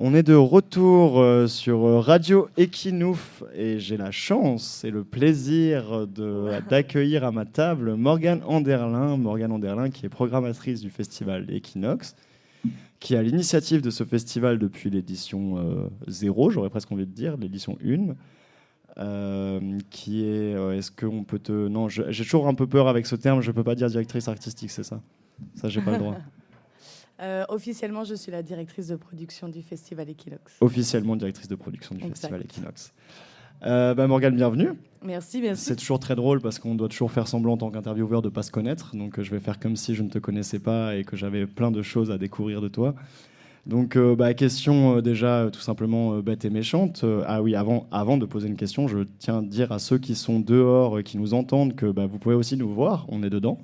On est de retour sur Radio Equinouf et j'ai la chance et le plaisir d'accueillir à ma table Morgane Anderlin. Morgane Anderlin qui est programmatrice du festival Equinox, qui est à l'initiative de ce festival depuis l'édition 0, j'aurais presque envie de dire, l'édition 1. Qui est, est-ce qu'on peut te... Non, j'ai toujours un peu peur avec ce terme, je ne peux pas dire directrice artistique, c'est ça? Ça, j'ai pas le droit. Officiellement, je suis la directrice de production du Festival Equinox. Officiellement directrice de production du Festival Equinox. Morgane, bienvenue. Merci. C'est toujours très drôle parce qu'on doit toujours faire semblant en tant qu'intervieweur de ne pas se connaître. Donc je vais faire comme si je ne te connaissais pas et que j'avais plein de choses à découvrir de toi. Donc question déjà tout simplement bête et méchante. Ah oui, avant de poser une question, je tiens à dire à ceux qui sont dehors, qui nous entendent, que vous pouvez aussi nous voir, on est dedans.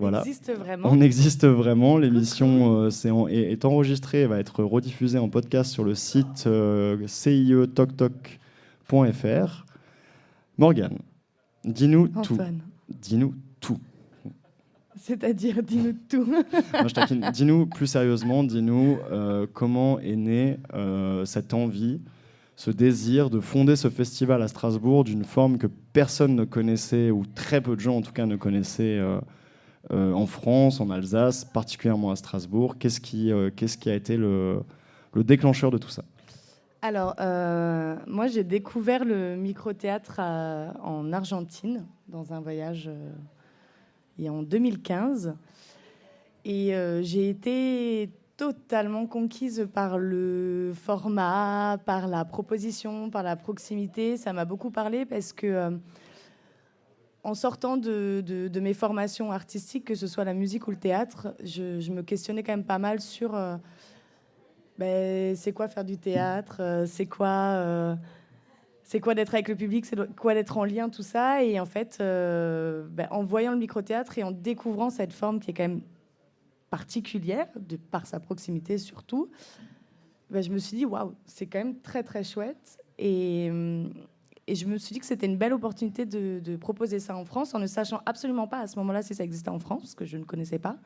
On existe vraiment. On existe vraiment. L'émission est enregistrée, va être rediffusée en podcast sur le site cietalktalk.fr. Morgane, dis-nous tout. Dis-nous tout. C'est-à-dire, dis-nous tout. Non, je taquine. Dis-nous plus sérieusement, dis-nous comment est née cette envie, ce désir de fonder ce festival à Strasbourg d'une forme que personne ne connaissait, ou très peu de gens en tout cas ne connaissaient en France, en Alsace, particulièrement à Strasbourg. Qu'est-ce qui a été le déclencheur de tout ça? Alors, moi, j'ai découvert le micro-théâtre en Argentine, dans un voyage en 2015. Et j'ai été totalement conquise par le format, par la proposition, par la proximité. Ça m'a beaucoup parlé parce que... en sortant de mes formations artistiques, que ce soit la musique ou le théâtre, je me questionnais quand même pas mal sur c'est quoi faire du théâtre, c'est quoi d'être avec le public, c'est quoi d'être en lien, tout ça. Et en fait, en voyant le micro-théâtre et en découvrant cette forme qui est quand même particulière, par sa proximité surtout, je me suis dit, waouh, c'est quand même très, très chouette. Et je me suis dit que c'était une belle opportunité de proposer ça en France, en ne sachant absolument pas à ce moment-là si ça existait en France, parce que je ne connaissais pas.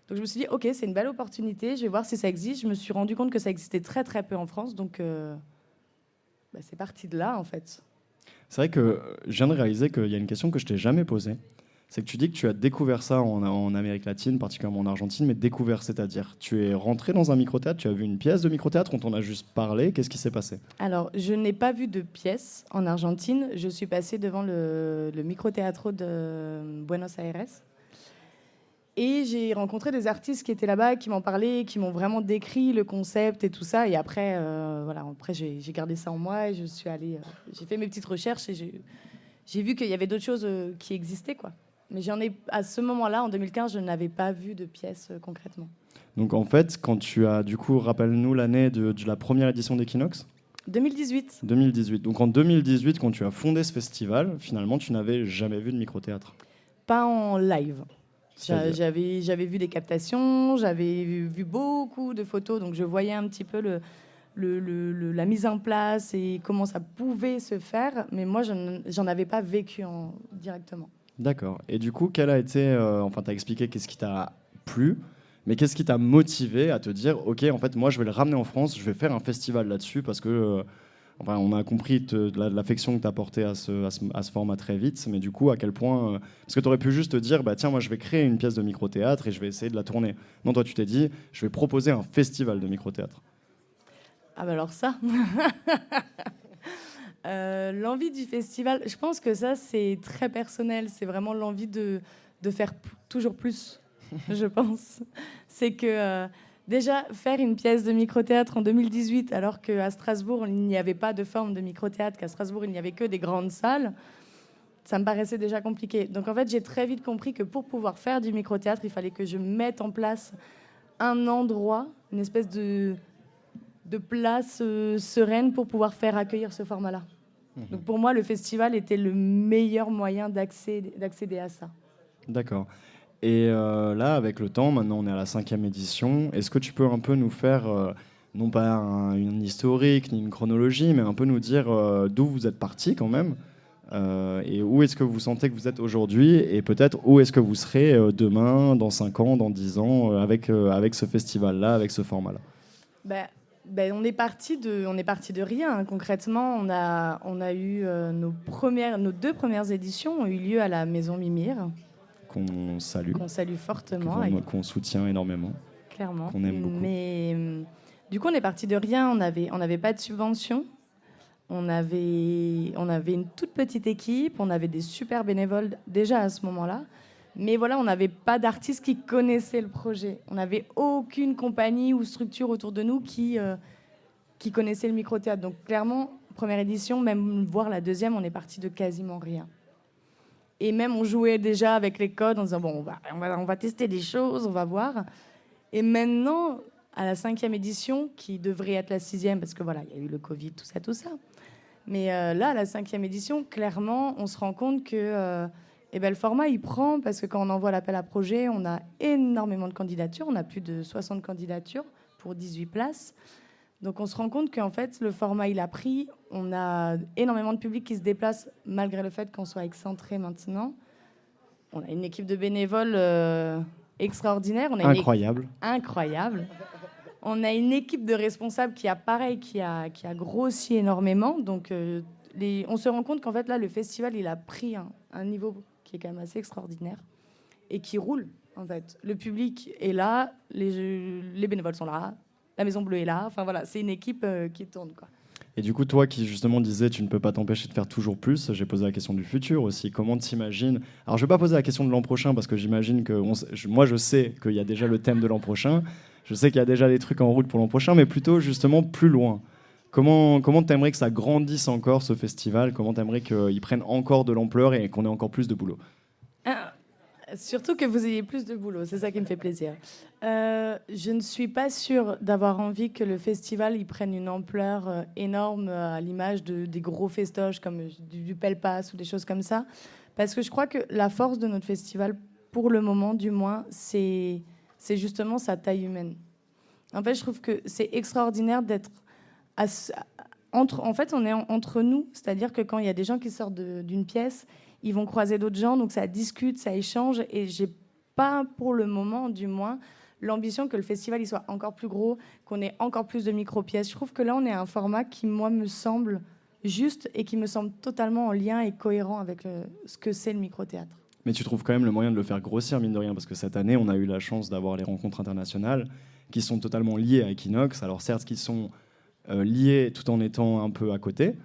Donc je me suis dit, ok, c'est une belle opportunité, je vais voir si ça existe. Je me suis rendu compte que ça existait très très peu en France, donc c'est parti de là en fait. C'est vrai que je viens de réaliser qu'il y a une question que je t'ai jamais posée. C'est que tu dis que tu as découvert ça en Amérique latine, particulièrement en Argentine, mais découvert, c'est-à-dire tu es rentré dans un micro-théâtre, tu as vu une pièce de micro-théâtre, on t'en a juste parlé, qu'est-ce qui s'est passé? Alors, je n'ai pas vu de pièce en Argentine, je suis passée devant le micro-théâtre de Buenos Aires et j'ai rencontré des artistes qui étaient là-bas, qui m'en parlaient, qui m'ont vraiment décrit le concept et tout ça. Et après, après j'ai gardé ça en moi et je suis allée, j'ai fait mes petites recherches et j'ai vu qu'il y avait d'autres choses qui existaient, quoi. Mais à ce moment-là, en 2015, je n'avais pas vu de pièce concrètement. Donc en fait, quand tu as, du coup, rappelle-nous l'année de la première édition d'Equinox? 2018. 2018. Donc en 2018, quand tu as fondé ce festival, finalement, tu n'avais jamais vu de micro-théâtre? Pas en live. J'avais vu des captations, j'avais vu beaucoup de photos, donc je voyais un petit peu la mise en place et comment ça pouvait se faire, mais moi, j'en avais pas vécu directement. D'accord. Et du coup, quel a été... tu as expliqué qu'est-ce qui t'a plu, mais qu'est-ce qui t'a motivé à te dire, OK, en fait, moi, je vais le ramener en France, je vais faire un festival là-dessus, parce que... on a compris l'affection que tu as portée à ce format très vite, mais du coup, à quel point... parce que tu aurais pu juste te dire, tiens, moi, je vais créer une pièce de micro-théâtre et je vais essayer de la tourner. Non, toi, tu t'es dit, je vais proposer un festival de micro-théâtre. Ah alors ça l'envie du festival, je pense que ça, c'est très personnel. C'est vraiment l'envie de faire toujours plus, je pense. C'est que... déjà, faire une pièce de micro-théâtre en 2018, alors qu'à Strasbourg, il n'y avait pas de forme de micro-théâtre, qu'à Strasbourg, il n'y avait que des grandes salles, ça me paraissait déjà compliqué. Donc, en fait, j'ai très vite compris que pour pouvoir faire du micro-théâtre, il fallait que je mette en place un endroit, une espèce de place sereine pour pouvoir faire accueillir ce format-là. Donc, pour moi, le festival était le meilleur moyen d'accéder à ça. D'accord. Et là, avec le temps, maintenant on est à la 5e édition, est-ce que tu peux un peu nous faire, non pas une historique ni une chronologie, mais un peu nous dire d'où vous êtes parti quand même, et où est-ce que vous sentez que vous êtes aujourd'hui, et peut-être où est-ce que vous serez demain, dans 5 ans, dans 10 ans, avec ce festival-là, avec ce format-là? On est parti de rien, hein. Concrètement, on a eu nos 2 premières éditions ont eu lieu à la Maison Mimir, Qu'on salue, qu'on salue fortement, qu'on soutient énormément, clairement. qu'on aime beaucoup. Mais du coup, on est parti de rien. On avait pas de subvention. On avait une toute petite équipe. On avait des super bénévoles déjà à ce moment-là. Mais voilà, on n'avait pas d'artistes qui connaissaient le projet. On n'avait aucune compagnie ou structure autour de nous qui connaissait le micro-théâtre. Donc clairement, première édition, même voire la deuxième, on est parti de quasiment rien. Et même on jouait déjà avec les codes en disant bon, on va tester des choses, on va voir. Et maintenant, à la 5e édition, qui devrait être la 6e, parce que voilà, il y a eu le Covid, tout ça. Mais là, à la 5e édition, clairement, on se rend compte que le format, il prend, parce que quand on envoie l'appel à projet, on a énormément de candidatures. On a plus de 60 candidatures pour 18 places. Donc on se rend compte qu'en fait, le format, il a pris. On a énormément de public qui se déplace, malgré le fait qu'on soit excentré maintenant. On a une équipe de bénévoles extraordinaire. Incroyable. Incroyable. On a une équipe de responsables qui a grossi énormément. Donc on se rend compte qu'en fait, là, le festival, il a pris un niveau qui est quand même assez extraordinaire et qui roule, en fait. Le public est là, les bénévoles sont là, la Maison Bleue est là. Enfin voilà, c'est une équipe qui tourne, quoi. Et du coup, toi qui justement disais tu ne peux pas t'empêcher de faire toujours plus, j'ai posé la question du futur aussi. Comment t'imagines? Alors je ne vais pas poser la question de l'an prochain parce que j'imagine que moi je sais qu'il y a déjà le thème de l'an prochain, je sais qu'il y a déjà des trucs en route pour l'an prochain, mais plutôt justement plus loin. Comment t'aimerais que ça grandisse encore ce festival? Comment t'aimerais qu'il prenne encore de l'ampleur et qu'on ait encore plus de boulot? Surtout que vous ayez plus de boulot, c'est ça qui me fait plaisir. Je ne suis pas sûre d'avoir envie que le festival il prenne une ampleur énorme à l'image des gros festoches comme du Pelpas ou des choses comme ça. Parce que je crois que la force de notre festival, pour le moment du moins, c'est justement sa taille humaine. En fait, je trouve que c'est extraordinaire d'être... En fait, on est entre nous, c'est-à-dire que quand il y a des gens qui sortent d'une pièce, ils vont croiser d'autres gens, donc ça discute, ça échange, et j'ai pas, pour le moment du moins, l'ambition que le festival il soit encore plus gros, qu'on ait encore plus de micro-pièces. Je trouve que là, on est à un format qui, moi, me semble juste et qui me semble totalement en lien et cohérent avec ce que c'est le micro-théâtre. Mais tu trouves quand même le moyen de le faire grossir, mine de rien, parce que cette année, on a eu la chance d'avoir les rencontres internationales qui sont totalement liées à Equinox. Alors certes, qui sont liées tout en étant un peu à côté.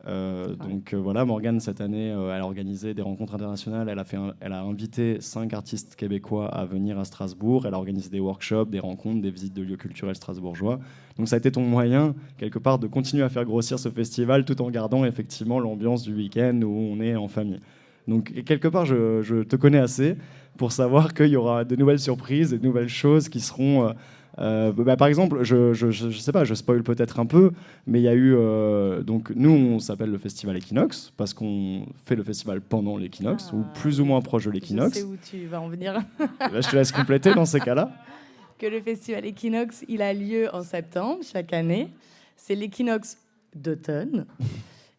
Donc voilà, Morgane, cette année, elle a organisé des rencontres internationales. Elle a invité 5 artistes québécois à venir à Strasbourg. Elle a organisé des workshops, des rencontres, des visites de lieux culturels strasbourgeois. Donc ça a été ton moyen, quelque part, de continuer à faire grossir ce festival tout en gardant effectivement l'ambiance du week-end où on est en famille. Donc quelque part, je te connais assez pour savoir qu'il y aura de nouvelles surprises, de nouvelles choses qui seront... par exemple, je sais pas, je spoil peut-être un peu, mais il y a eu donc nous on s'appelle le festival Equinox parce qu'on fait le festival pendant l'équinoxe ou plus ou moins proche de l'équinoxe. Je sais où tu vas en venir. Là, je te laisse compléter dans ces cas-là. Que le festival Equinox, il a lieu en septembre chaque année. C'est l'équinoxe d'automne.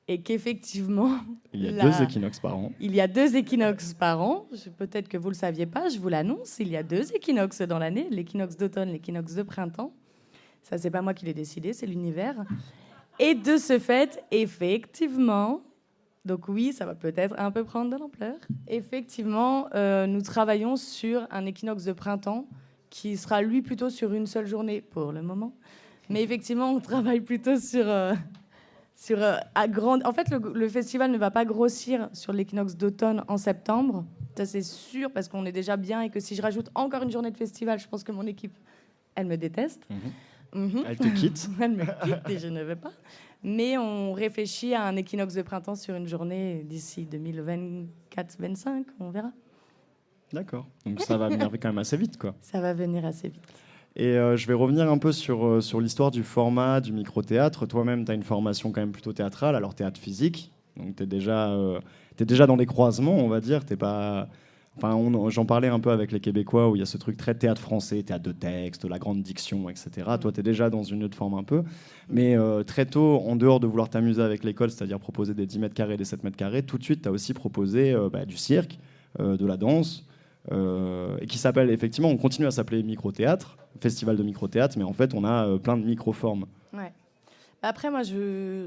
Et qu'effectivement... Il y a 2 équinoxes par an. Il y a 2 équinoxes par an. Peut-être que vous ne le saviez pas, je vous l'annonce. Il y a 2 équinoxes dans l'année, l'équinoxe d'automne, l'équinoxe de printemps. Ça, c'est pas moi qui l'ai décidé, c'est l'univers. Et de ce fait, effectivement... Donc oui, ça va peut-être un peu prendre de l'ampleur. Effectivement, nous travaillons sur un équinoxe de printemps qui sera, lui, plutôt sur une seule journée pour le moment. Mais effectivement, on travaille plutôt sur... En fait, le festival ne va pas grossir sur l'équinoxe d'automne en septembre. Ça, c'est sûr, parce qu'on est déjà bien et que si je rajoute encore une journée de festival, je pense que mon équipe, elle me déteste. Elle te quitte. Elle me quitte et je ne veux pas. Mais on réfléchit à un équinoxe de printemps sur une journée d'ici 2024-25, on verra. D'accord. Donc ça va venir quand même assez vite, quoi. Ça va venir assez vite. Et je vais revenir un peu sur l'histoire du format, du micro-théâtre. Toi-même, tu as une formation quand même plutôt théâtrale, alors théâtre physique. Donc tu es déjà dans des croisements, on va dire. T'es pas... j'en parlais un peu avec les Québécois où il y a ce truc très théâtre français, théâtre de texte, la grande diction, etc. Toi, tu es déjà dans une autre forme un peu. Mais très tôt, en dehors de vouloir t'amuser avec l'école, c'est-à-dire proposer des 10 mètres carrés, des 7 mètres carrés, tout de suite, tu as aussi proposé du cirque, de la danse, et qui s'appelle effectivement, on continue à s'appeler micro-théâtre, festival de micro-théâtre, mais en fait, on a plein de micro-formes. Ouais. Après, moi,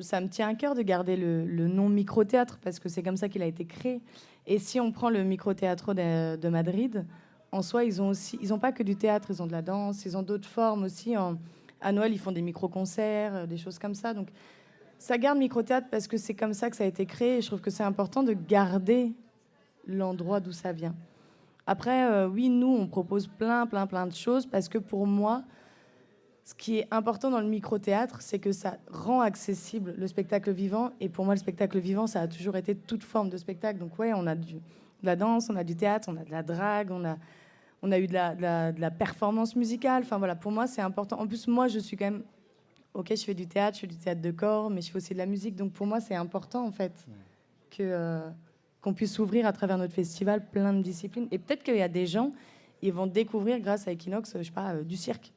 ça me tient à cœur de garder le nom micro-théâtre parce que c'est comme ça qu'il a été créé. Et si on prend le micro-théâtre de Madrid, en soi, ils ont pas que du théâtre, ils ont de la danse, ils ont d'autres formes aussi. À Noël, ils font des micro-concerts, des choses comme ça. Donc, ça garde micro-théâtre parce que c'est comme ça que ça a été créé. Et je trouve que c'est important de garder l'endroit d'où ça vient. Après, oui, nous, on propose plein de choses parce que pour moi, ce qui est important dans le micro-théâtre, c'est que ça rend accessible le spectacle vivant. Et pour moi, le spectacle vivant, ça a toujours été toute forme de spectacle. Donc ouais, on a de la danse, on a du théâtre, on a de la drague, on a eu de la performance musicale. Enfin voilà, pour moi, c'est important. En plus, moi, je suis quand même... Ok, je fais du théâtre de corps, mais je fais aussi de la musique. Donc pour moi, c'est important, en fait, qu'on puisse s'ouvrir à travers notre festival plein de disciplines. Et peut-être qu'il y a des gens, ils vont découvrir, grâce à Equinox, je sais pas, du cirque.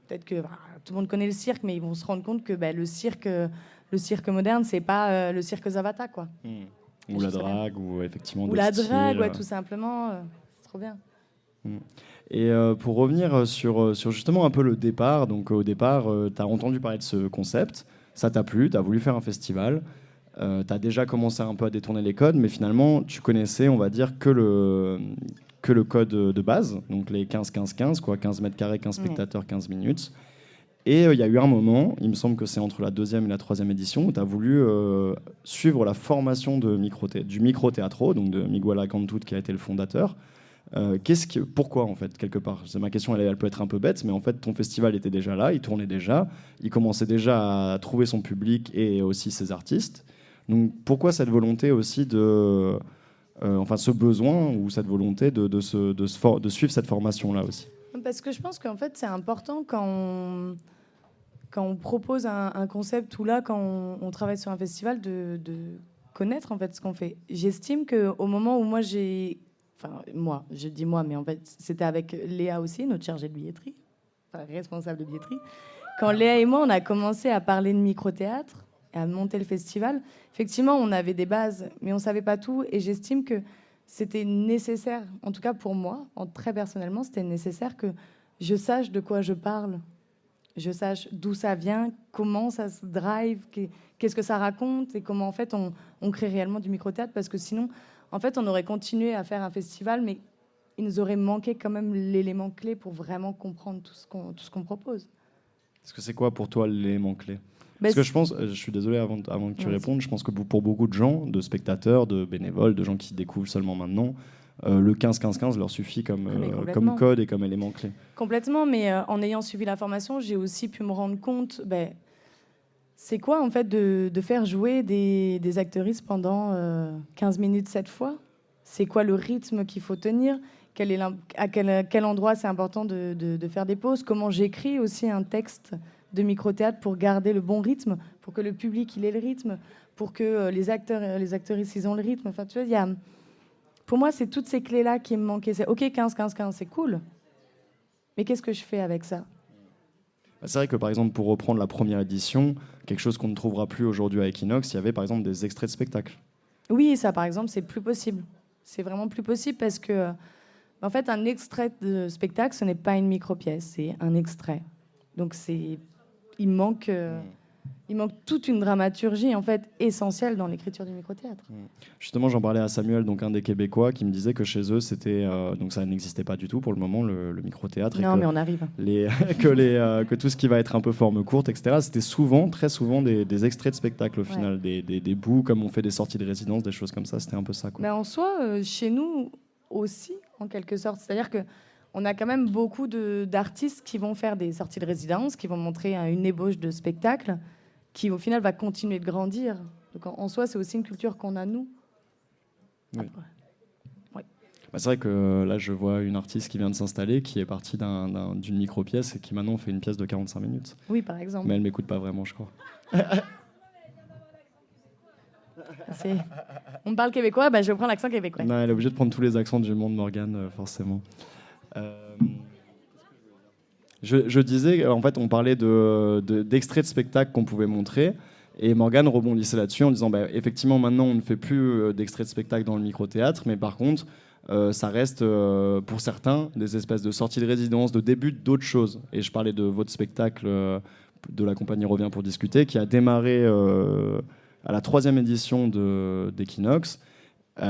Peut-être que tout le monde connaît le cirque, mais ils vont se rendre compte que le cirque moderne, c'est pas le cirque Zavata, quoi. Ou la drague, ou effectivement ou la drague, ouais, tout simplement. C'est trop bien. Et pour revenir sur justement un peu le départ, donc au départ, tu as entendu parler de ce concept, ça t'a plu, tu as voulu faire un festival, tu as déjà commencé un peu à détourner les codes, mais finalement, tu connaissais, on va dire, que le code de base, donc les 15-15-15, quoi, 15 mètres carrés, 15 spectateurs, 15 minutes. Et il y a eu un moment, il me semble que c'est entre la 2e et la 3e édition, où tu as voulu suivre la formation du micro-théâtro, donc de Miguel Acantut, qui a été le fondateur. Pourquoi, en fait, quelque part? Ma question, elle peut être un peu bête, mais en fait, ton festival était déjà là, il tournait déjà, il commençait déjà à trouver son public et aussi ses artistes. Donc pourquoi cette volonté aussi ce besoin ou cette volonté de suivre cette formation-là aussi? Parce que je pense qu'en fait, c'est important quand on propose un concept ou là, quand on travaille sur un festival, de connaître en fait ce qu'on fait. J'estime qu'au moment où je dis moi, mais en fait, c'était avec Léa aussi, notre chargée de billetterie, responsable de billetterie. Quand Léa et moi, on a commencé à parler de micro-théâtre, à monter le festival, effectivement, on avait des bases, mais on ne savait pas tout. Et j'estime que c'était nécessaire, en tout cas pour moi, très personnellement, c'était nécessaire que je sache de quoi je parle, je sache d'où ça vient, comment ça se drive, qu'est-ce que ça raconte et comment en fait on crée réellement du micro-théâtre. Parce que sinon, en fait, on aurait continué à faire un festival, mais il nous aurait manqué quand même l'élément clé pour vraiment comprendre tout ce qu'on propose. Est-ce que c'est quoi pour toi l'élément clé? Parce que je pense, je suis désolé avant que tu répondes, je pense que pour beaucoup de gens, de spectateurs, de bénévoles, de gens qui découvrent seulement maintenant, le 15-15-15 leur suffit comme code et comme élément clé. Complètement, mais en ayant suivi la formation, j'ai aussi pu me rendre compte, c'est quoi en fait de faire jouer des actrices pendant 15 minutes 7 fois? C'est quoi le rythme qu'il faut tenir? À quel endroit c'est important de faire des pauses? Comment j'écris aussi un texte de micro-théâtre pour garder le bon rythme, pour que le public il ait le rythme, pour que les acteurs et les actrices ils ont le rythme. Enfin, tu vois, pour moi, c'est toutes ces clés-là qui me manquaient. C'est OK, 15-15-15, c'est cool. Mais qu'est-ce que je fais avec ça? C'est vrai que, par exemple, pour reprendre la première édition, quelque chose qu'on ne trouvera plus aujourd'hui à Equinox, il y avait, par exemple, des extraits de spectacles. Oui, ça, par exemple, c'est plus possible. C'est vraiment plus possible parce que, en fait, un extrait de spectacle, ce n'est pas une micro-pièce, c'est un extrait. Donc, il manque toute une dramaturgie en fait essentielle dans l'écriture du micro-théâtre. Justement, j'en parlais à Samuel, donc un des Québécois, qui me disait que chez eux, c'était donc ça n'existait pas du tout pour le moment le micro-théâtre. Non, mais on arrive. Que tout ce qui va être un peu forme courte, etc. C'était très souvent des extraits de spectacle au final, des bouts comme on fait des sorties de résidence, des choses comme ça. C'était un peu ça, quoi. Mais en soi, chez nous aussi, en quelque sorte, c'est-à-dire que on a quand même beaucoup d'artistes qui vont faire des sorties de résidence, qui vont montrer une ébauche de spectacle, qui au final va continuer de grandir. Donc en soi, c'est aussi une culture qu'on a, nous. Oui. Ouais. C'est vrai que là, je vois une artiste qui vient de s'installer, qui est partie d'une micro-pièce et qui maintenant fait une pièce de 45 minutes. Oui, par exemple. Mais elle ne m'écoute pas vraiment, je crois. On parle québécois, je prends l'accent québécois. Non, elle est obligée de prendre tous les accents du monde, Morgane, forcément. Je disais, en fait, on parlait d'extraits de spectacles qu'on pouvait montrer, et Morgane rebondissait là-dessus en disant, effectivement, maintenant, on ne fait plus d'extraits de spectacles dans le micro-théâtre, mais par contre, ça reste pour certains des espèces de sorties de résidence, de début d'autres choses. Et je parlais de votre spectacle de la compagnie Revient pour discuter, qui a démarré à la 3e édition d'Equinox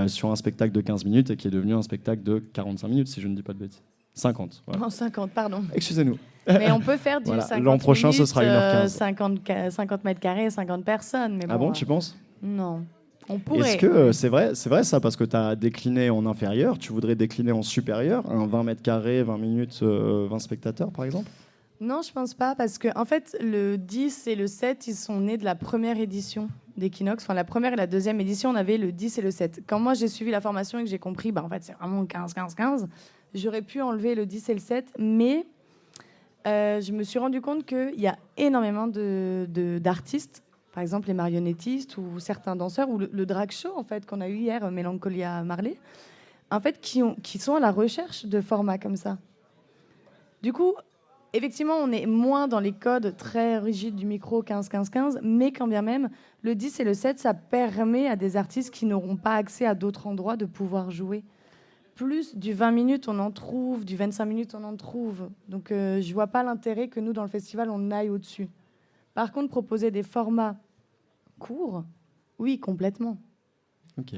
sur un spectacle de 15 minutes et qui est devenu un spectacle de 45 minutes, si je ne dis pas de bêtises. 50. Voilà. Non, 50, pardon. Excusez-nous. Mais on peut faire du Voilà. 50 L'an prochain, minutes, ce sera 1h15. 50 mètres carrés, 50 personnes. Mais Ah bon, bon, tu penses? non. On pourrait. Est-ce que c'est vrai ça, parce que tu as décliné en inférieur, tu voudrais décliner en supérieur, un 20 mètres carrés, 20 minutes, 20 spectateurs par exemple? Non, je pense pas, parce que en fait, le 10 et le 7, ils sont nés de la première édition d'Equinox. Enfin, la première et la deuxième édition, on avait le 10 et le 7. Quand moi, j'ai suivi la formation et que j'ai compris, en fait, c'est vraiment 15-15-15, j'aurais pu enlever le 10 et le 7, mais je me suis rendu compte qu'il y a énormément d'artistes, par exemple les marionnettistes ou certains danseurs, ou le drag show, en fait, qu'on a eu hier, Mélancolia Marley, en fait, qui sont à la recherche de formats comme ça. Du coup, effectivement, on est moins dans les codes très rigides du micro 15-15-15, mais quand bien même, le 10 et le 7, ça permet à des artistes qui n'auront pas accès à d'autres endroits de pouvoir jouer. Plus du 20 minutes, on en trouve, du 25 minutes, on en trouve. Donc, je ne vois pas l'intérêt que nous, dans le festival, on aille au-dessus. Par contre, proposer des formats courts, oui, complètement. Ok.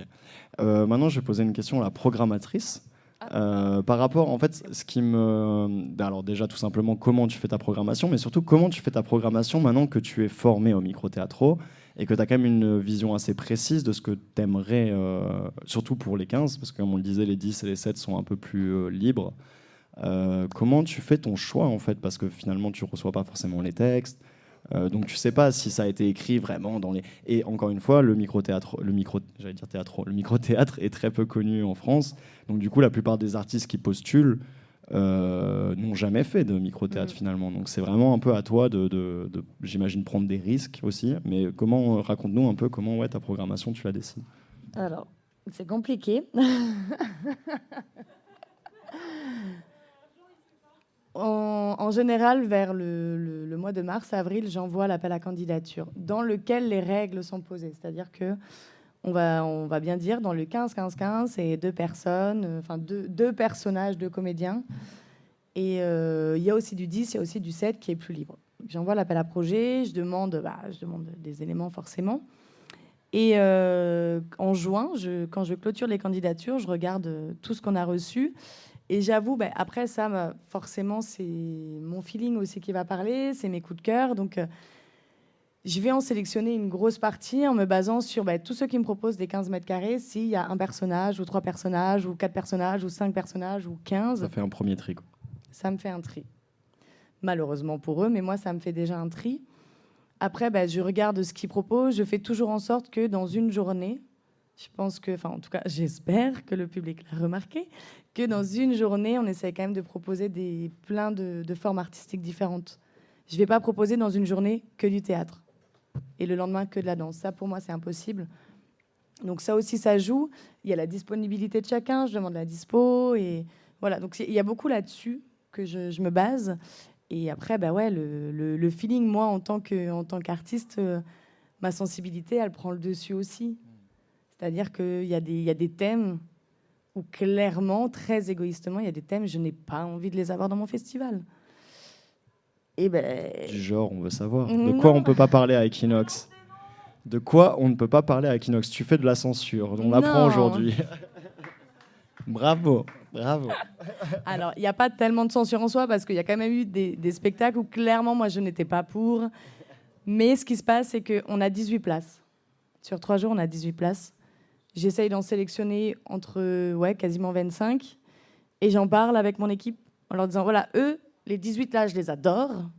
Maintenant, je vais poser une question à la programmatrice. Par rapport, en fait, ce qui me... Alors déjà, tout simplement, comment tu fais ta programmation, mais surtout, comment tu fais ta programmation maintenant que tu es formé au micro-théâtro et que tu as quand même une vision assez précise de ce que tu aimerais, surtout pour les 15, parce que comme on le disait, les 10 et les 7 sont un peu plus libres. Comment tu fais ton choix, en fait, parce que finalement, tu ne reçois pas forcément les textes. Donc tu sais pas si ça a été écrit vraiment dans les... Et encore une fois, le micro-théâtre est très peu connu en France. Donc du coup, la plupart des artistes qui postulent n'ont jamais fait de micro-théâtre finalement. Donc c'est vraiment un peu à toi j'imagine, prendre des risques aussi. Mais raconte-nous un peu comment ta programmation, tu la décides. Alors, c'est compliqué. En général, vers le mois de mars-avril, j'envoie l'appel à candidature dans lequel les règles sont posées. C'est-à-dire que on va bien dire, dans le 15-15-15, c'est 2 personnes, enfin deux personnages, 2 comédiens. Et il y a aussi du 10, il y a aussi du 7 qui est plus libre. J'envoie l'appel à projet, je demande des éléments forcément. Et en juin, quand je clôture les candidatures, je regarde tout ce qu'on a reçu. Et j'avoue, après ça, forcément, c'est mon feeling aussi qui va parler, c'est mes coups de cœur. Donc, je vais en sélectionner une grosse partie en me basant sur tous ceux qui me proposent des 15 mètres carrés, s'il y a un personnage, ou 3 personnages, ou 4 personnages, ou 5 personnages, ou 15. Ça fait un premier tri, quoi. Ça me fait un tri. Malheureusement pour eux, mais moi, ça me fait déjà un tri. Après, je regarde ce qu'ils proposent. Je fais toujours en sorte que dans une journée, je pense que, en tout cas, j'espère que le public l'a remarqué, que dans une journée, on essaie quand même de proposer plein de formes artistiques différentes. Je ne vais pas proposer dans une journée que du théâtre et le lendemain que de la danse. Ça, pour moi, c'est impossible. Donc ça aussi, ça joue. Il y a la disponibilité de chacun. Je demande la dispo. Et voilà. Donc il y a beaucoup là-dessus que je me base. Et après, le feeling, moi, en tant qu'artiste, ma sensibilité, elle prend le dessus aussi. C'est-à-dire qu'il y a des thèmes où, clairement, très égoïstement, il y a des thèmes, je n'ai pas envie de les avoir dans mon festival. Et Du genre, on veut savoir. De quoi on ne peut pas parler à Equinox? De quoi on ne peut pas parler à Equinox? Tu fais de la censure, on l'apprend aujourd'hui. Bravo. Alors, il n'y a pas tellement de censure en soi, parce qu'il y a quand même eu des spectacles où, clairement, moi, je n'étais pas pour. Mais ce qui se passe, c'est qu'on a 18 places. Sur 3 jours, on a 18 places. J'essaye d'en sélectionner entre quasiment 25. Et j'en parle avec mon équipe en leur disant, voilà, eux, les 18 là, je les adore.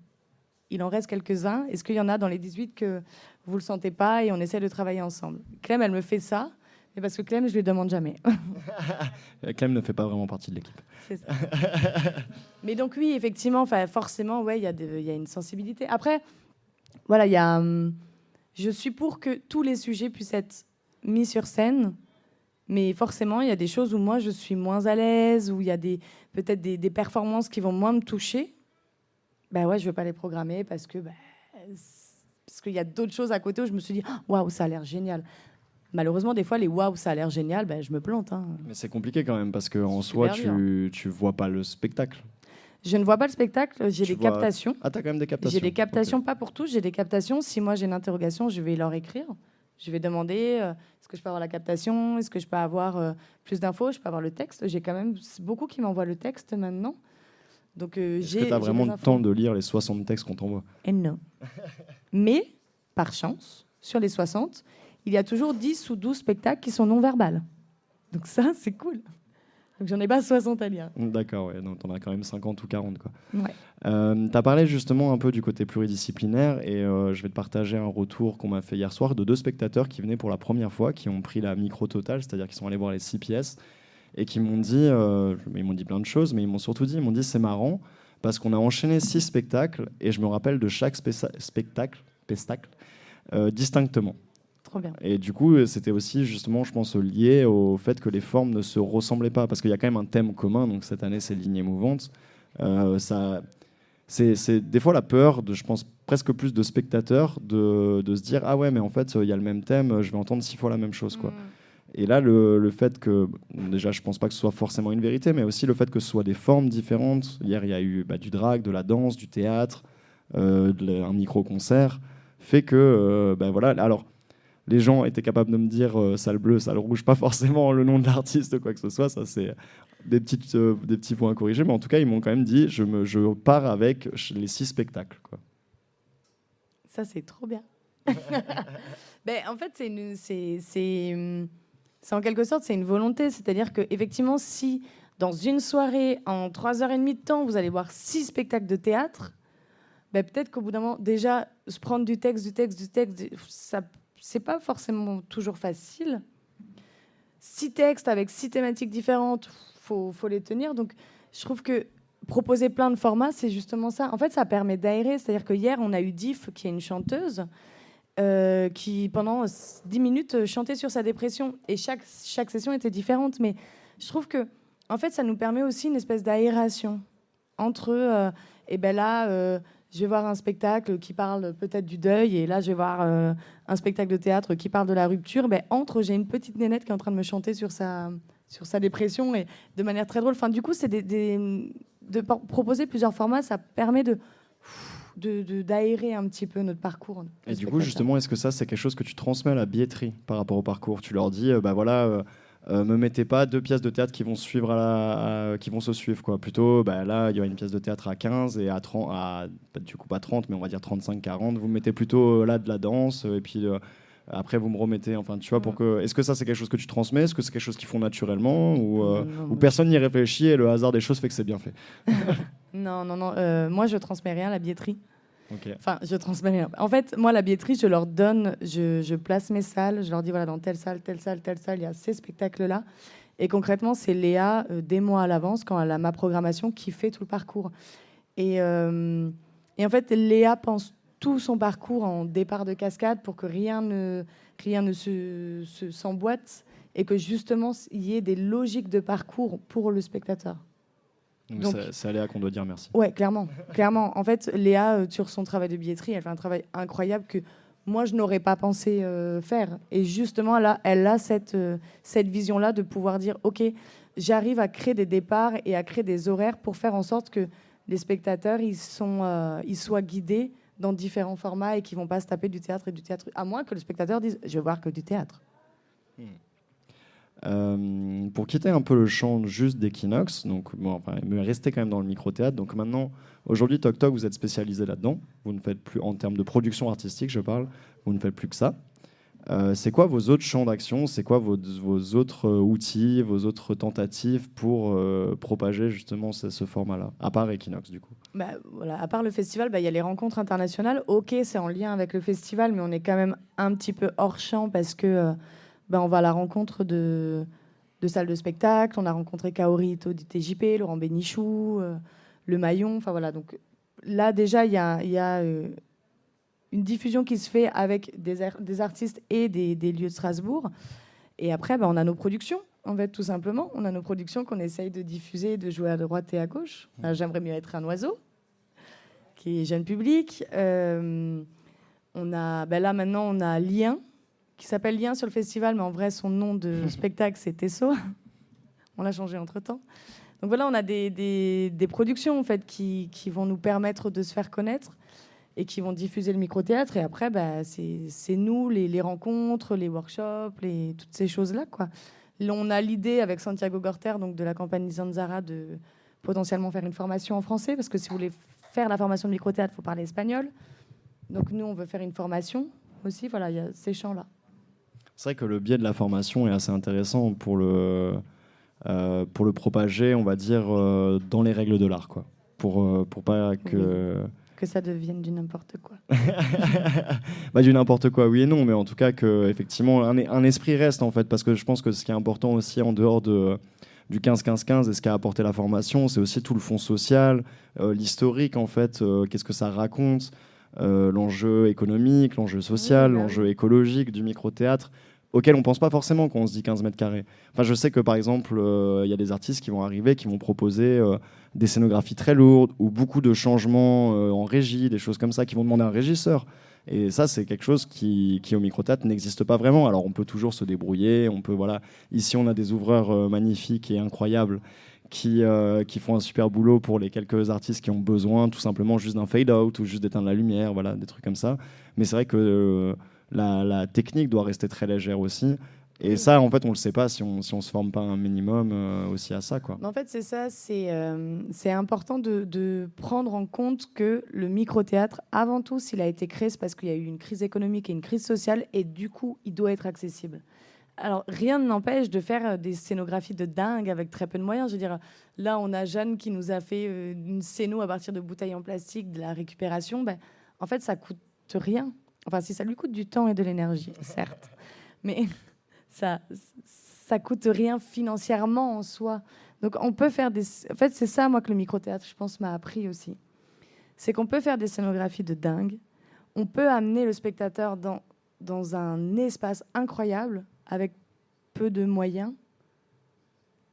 Il en reste quelques-uns. Est-ce qu'il y en a dans les 18 que vous ne le sentez pas et on essaie de travailler ensemble? Clem, elle me fait ça, mais parce que Clem, je ne lui demande jamais. Clem ne fait pas vraiment partie de l'équipe. C'est ça. Mais donc oui, effectivement, forcément, il y a une sensibilité. Après, voilà, je suis pour que tous les sujets puissent être mis sur scène, mais forcément, il y a des choses où moi, je suis moins à l'aise, où il y a peut-être des performances qui vont moins me toucher. Je ne veux pas les programmer parce qu'il y a d'autres choses à côté où je me suis dit, waouh, ça a l'air génial. Malheureusement, des fois, les waouh, ça a l'air génial, ben, je me plante. Hein. Mais c'est compliqué quand même parce qu'en soi, tu vois pas le spectacle. Je ne vois pas le spectacle, j'ai des captations. Ah, t'as quand même des captations. J'ai des captations, pas pour tous, j'ai des captations. Si moi j'ai une interrogation, je vais leur écrire. Je vais demander est-ce que je peux avoir la captation, est-ce que je peux avoir plus d'infos, je peux avoir le texte. J'ai quand même beaucoup qui m'envoient le texte maintenant. Donc, est-ce que tu as vraiment le temps de lire les 60 textes qu'on t'envoie? Et non. Mais, par chance, sur les 60, il y a toujours 10 ou 12 spectacles qui sont non-verbales. Donc ça, c'est cool. Donc j'en ai pas 60 à lire. D'accord, ouais. Donc t'en as quand même 50 ou 40, quoi. Ouais. Tu as parlé justement un peu du côté pluridisciplinaire et je vais te partager un retour qu'on m'a fait hier soir de 2 spectateurs qui venaient pour la première fois, qui ont pris la micro totale, c'est-à-dire qu'ils sont allés voir les 6 pièces et qui m'ont dit, ils m'ont dit plein de choses, mais ils m'ont surtout dit, c'est marrant parce qu'on a enchaîné 6 spectacles et je me rappelle de chaque spectacle distinctement. Trop bien. Et du coup, c'était aussi justement, je pense, lié au fait que les formes ne se ressemblaient pas, parce qu'il y a quand même un thème commun. Donc cette année, c'est lignées mouvantes. C'est des fois la peur de, je pense, presque plus de spectateurs de se dire ah ouais, mais en fait, il y a le même thème, je vais entendre 6 fois la même chose, quoi. Et là, le fait que, déjà, je pense pas que ce soit forcément une vérité, mais aussi le fait que ce soit des formes différentes. Hier, il y a eu du drag, de la danse, du théâtre, un micro-concert, fait que, voilà. Alors, les gens étaient capables de me dire salle bleue, salle rouge, pas forcément le nom de l'artiste ou quoi que ce soit. Ça, c'est des petits points à corriger. Mais en tout cas, ils m'ont quand même dit je pars avec les 6 spectacles, quoi. Ça, c'est trop bien. En fait, c'est en quelque sorte, c'est une volonté. C'est-à-dire qu'effectivement, si dans une soirée, en 3h30 de temps, vous allez voir 6 spectacles de théâtre, peut-être qu'au bout d'un moment, déjà, se prendre du texte, ça, c'est pas forcément toujours facile. 6 textes avec 6 thématiques différentes, faut les tenir. Donc, je trouve que proposer plein de formats, c'est justement ça. En fait, ça permet d'aérer. C'est-à-dire que hier, on a eu Diff, qui est une chanteuse, qui, pendant 10 minutes, chantait sur sa dépression. Et chaque session était différente. Mais je trouve que, en fait, ça nous permet aussi une espèce d'aération entre, je vais voir un spectacle qui parle peut-être du deuil, et là, je vais voir un spectacle de théâtre qui parle de la rupture. J'ai une petite nénette qui est en train de me chanter sur sa dépression, et de manière très drôle. Enfin, du coup, c'est de proposer plusieurs formats, ça permet d'aérer un petit peu notre parcours. Et du coup, justement, est-ce que ça, c'est quelque chose que tu transmets à la billetterie par rapport au parcours? Tu leur dis, me mettez pas 2 pièces de théâtre qui vont se suivre qui vont se suivre, quoi. Plutôt, là, il y a une pièce de théâtre à 15 et à 30, du coup pas 30, mais on va dire 35-40. Vous mettez plutôt là de la danse et puis après vous me remettez. Enfin, tu vois, pour que. Est-ce que ça, c'est quelque chose que tu transmets? Est-ce que c'est quelque chose qu'ils font naturellement ou personne n'y réfléchit et le hasard des choses fait que c'est bien fait? Non. Moi, je transmets rien à la billetterie. Okay. Enfin, je transmets rien. En fait, moi, la billetterie, je leur donne, je place mes salles, je leur dis, voilà, dans telle salle, il y a ces spectacles-là. Et concrètement, c'est Léa, des mois à l'avance, quand elle a ma programmation, qui fait tout le parcours. Et en fait, Léa pense tout son parcours en départ de cascade pour que rien ne s'emboîte et que justement, il y ait des logiques de parcours pour le spectateur. Donc, c'est à Léa qu'on doit dire merci. Ouais, clairement. En fait, Léa, sur son travail de billetterie, elle fait un travail incroyable que moi, je n'aurais pas pensé faire. Et justement, là, elle a cette vision-là de pouvoir dire, OK, j'arrive à créer des départs et à créer des horaires pour faire en sorte que les spectateurs, ils soient guidés dans différents formats et qu'ils ne vont pas se taper du théâtre, à moins que le spectateur dise, je vais voir que du théâtre. Pour quitter un peu le champ juste d'Equinox, me rester quand même dans le micro-théâtre. Donc maintenant, aujourd'hui, Toc Toc, vous êtes spécialisé là-dedans. Vous ne faites plus, en termes de production artistique, je parle, vous ne faites plus que ça. C'est quoi vos autres champs d'action? C'est quoi vos autres outils, vos autres tentatives pour propager justement ce format-là, à part Equinox, du coup? À part le festival, y a les rencontres internationales. OK, c'est en lien avec le festival, mais on est quand même un petit peu hors champ parce que... on va à la rencontre de salles de spectacle. On a rencontré Kaori Ito du TJP, Laurent Bénichou, Le Maillon. Enfin voilà. Donc là déjà, il y a une diffusion qui se fait avec des artistes et des lieux de Strasbourg. Et après, on a nos productions. En fait, tout simplement, on a nos productions qu'on essaye de diffuser, de jouer à droite et à gauche. J'aimerais mieux être un oiseau, qui est jeune public. On a, là maintenant, on a Lien, qui s'appelle Lien sur le festival, mais en vrai, son nom de spectacle, c'est Tesso. On l'a changé entre-temps. Donc voilà, on a des productions en fait, qui vont nous permettre de se faire connaître et qui vont diffuser le micro-théâtre. Et après, c'est nous, les rencontres, les workshops, toutes ces choses-là, quoi. Là, on a l'idée avec Santiago Gorter, donc de la campagne Zanzara, de potentiellement faire une formation en français, parce que si vous voulez faire la formation de micro-théâtre, il faut parler espagnol. Donc nous, on veut faire une formation aussi. Voilà, il y a ces champs-là. C'est vrai que le biais de la formation est assez intéressant pour le propager, on va dire, dans les règles de l'art, quoi. Pour pas que... Oui. Que ça devienne du n'importe quoi. Du n'importe quoi, oui et non, mais en tout cas qu'effectivement, un esprit reste, en fait, parce que je pense que ce qui est important aussi, en dehors du 15-15-15 et ce qu'a apporté la formation, c'est aussi tout le fond social, l'historique, en fait, qu'est-ce que ça raconte, l'enjeu économique, l'enjeu social, Oui, l'enjeu écologique du micro-théâtre, auquel on ne pense pas forcément quand on se dit 15 mètres carrés. Enfin, je sais que, par exemple, il y a des artistes qui vont arriver, qui vont proposer des scénographies très lourdes ou beaucoup de changements en régie, des choses comme ça, qui vont demander un régisseur. Et ça, c'est quelque chose qui au micro-théâtre n'existe pas vraiment. Alors, on peut toujours se débrouiller. Voilà. Ici, on a des ouvreurs magnifiques et incroyables qui font un super boulot pour les quelques artistes qui ont besoin tout simplement juste d'un fade-out ou juste d'éteindre la lumière, voilà, des trucs comme ça. Mais c'est vrai que la technique doit rester très légère aussi. Et ça, en fait, on le sait pas si on se forme pas un minimum aussi à ça, quoi. Mais en fait, c'est ça, c'est important de prendre en compte que le micro-théâtre, avant tout, s'il a été créé, c'est parce qu'il y a eu une crise économique et une crise sociale, et du coup, il doit être accessible. Alors, rien ne n'empêche de faire des scénographies de dingue avec très peu de moyens. Je veux dire, là, on a Jeanne qui nous a fait une scéno à partir de bouteilles en plastique, de la récupération. En fait, ça coûte rien. Enfin, si ça lui coûte du temps et de l'énergie, certes. Mais ça coûte rien financièrement en soi. Donc, on peut faire des... En fait, c'est ça, moi, que le micro-théâtre, je pense, m'a appris aussi. C'est qu'on peut faire des scénographies de dingue. On peut amener le spectateur dans un espace incroyable, avec peu de moyens,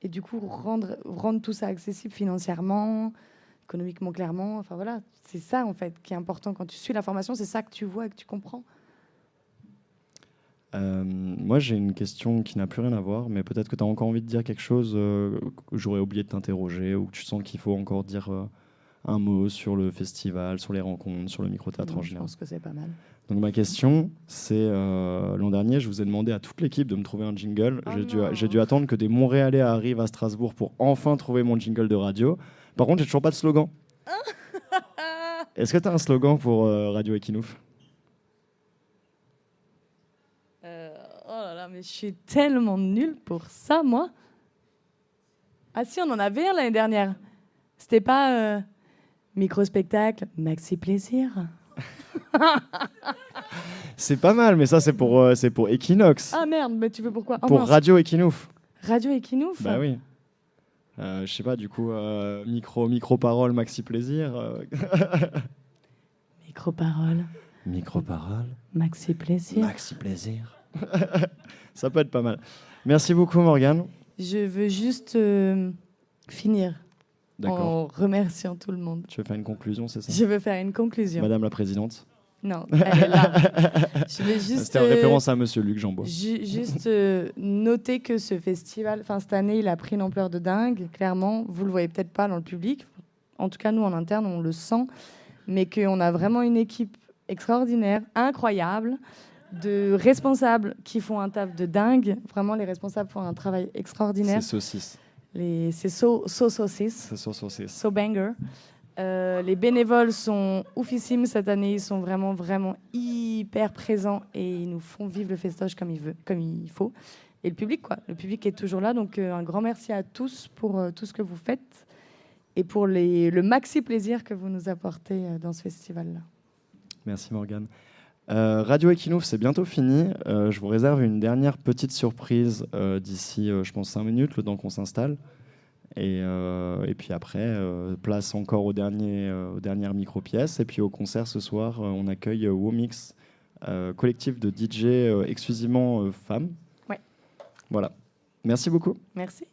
et du coup rendre tout ça accessible financièrement, économiquement, clairement. Enfin voilà, c'est ça en fait qui est important quand tu suis la formation, c'est ça que tu vois et que tu comprends. Moi, j'ai une question qui n'a plus rien à voir, mais peut-être que tu as encore envie de dire quelque chose que j'aurais oublié de t'interroger, ou que tu sens qu'il faut encore dire un mot sur le festival, sur les rencontres, sur le micro-théâtre en général. Je pense que c'est pas mal. Donc ma question, c'est l'an dernier, je vous ai demandé à toute l'équipe de me trouver un jingle. J'ai dû attendre que des Montréalais arrivent à Strasbourg pour enfin trouver mon jingle de radio. Par contre, j'ai toujours pas de slogan. Est-ce que tu as un slogan pour Radio Equinouf? Oh là là, mais je suis tellement nulle pour ça, moi. Ah si, on en avait un l'année dernière. C'était pas micro-spectacle, maxi plaisir. C'est pas mal, mais ça, c'est pour Equinox. Ah merde, mais tu veux pourquoi? Pour Radio Equinouf. Radio Equinouf? Bah oui. Je sais pas, du coup, micro-parole, maxi plaisir. Micro-parole. Micro-parole. Maxi plaisir. Maxi plaisir. Ça peut être pas mal. Merci beaucoup, Morgane. Je veux juste finir en remerciant tout le monde. Tu veux faire une conclusion, c'est ça? Je veux faire une conclusion. Madame la Présidente. Non, elle est là. Je vais juste. C'était en référence à Monsieur Luc Jambois. Juste noter que ce festival, cette année, il a pris une ampleur de dingue. Clairement, vous le voyez peut-être pas dans le public. En tout cas, nous en interne, on le sent, mais qu'on a vraiment une équipe extraordinaire, incroyable, de responsables qui font un taf de dingue. Vraiment, les responsables font un travail extraordinaire. C'est saucisse. C'est saucisse. C'est saucisse. So banger. Les bénévoles sont oufissimes cette année, ils sont vraiment, vraiment hyper présents et ils nous font vivre le festoche comme il faut. Et le public, le public est toujours là, donc un grand merci à tous pour tout ce que vous faites et pour le maxi plaisir que vous nous apportez dans ce festival-là. Merci Morgane. Radio Equinouf, c'est bientôt fini. Je vous réserve une dernière petite surprise d'ici, je pense, 5 minutes, le temps qu'on s'installe. Et puis après, place encore aux dernières micro-pièces. Et puis au concert ce soir, on accueille Womix, collectif de DJ exclusivement femmes. Ouais. Voilà. Merci beaucoup. Merci.